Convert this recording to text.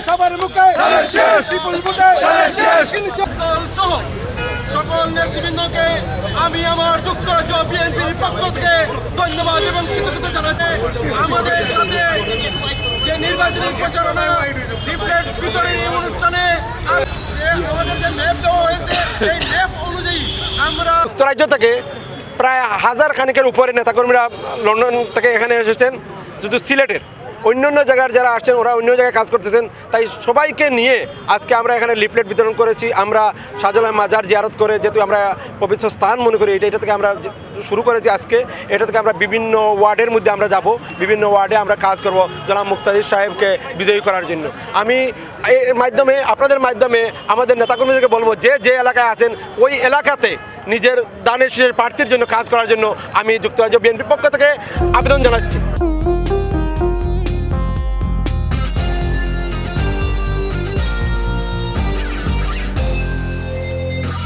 সবার মুখে সকল নেতৃবৃন্দকে আমি আমার যুক্তরাজ্য বিএনপির পক্ষ থেকে ধন্যবাদ এবং কৃতজ্ঞতা জানাতে আমাদের সাথে যে নির্বাচনী প্রচারণা লিফলেট বিতরণী অনুষ্ঠানে আমাদের যে ম্যাপ দেওয়া হয়েছে এই ম্যাপ অনুযায়ী আমরা যুক্তরাজ্য থেকে প্রায় 1000 খানিকের উপরে নেতাকর্মীরা লন্ডন থেকে এখানে এসেছেন। শুধু সিলেটের অন্যান্য জায়গার যারা আসছেন ওরা অন্য জায়গায় কাজ করতেছেন, তাই সবাইকে নিয়ে আজকে আমরা এখানে লিফলেট বিতরণ করেছি। আমরা শাহজালাল মাজার জিয়ারত করে, যেহেতু আমরা পবিত্র স্থান মনে করি, এটা থেকে আমরা শুরু করেছি আজকে। এটা থেকে আমরা বিভিন্ন ওয়ার্ডের মধ্যে আমরা যাব, বিভিন্ন ওয়ার্ডে আমরা কাজ করব জনাব মুক্তাদির সাহেবকে বিজয়ী করার জন্য। আমি এর মাধ্যমে আপনাদের মাধ্যমে আমাদের নেতাকর্মীদেরকে বলবো, যে যে এলাকায় আছেন ওই এলাকাতে নিজের দানের শীষের প্রার্থীর জন্য কাজ করার জন্য আমি যুক্তরাজ্য বিএনপির পক্ষ থেকে আবেদন জানাচ্ছি।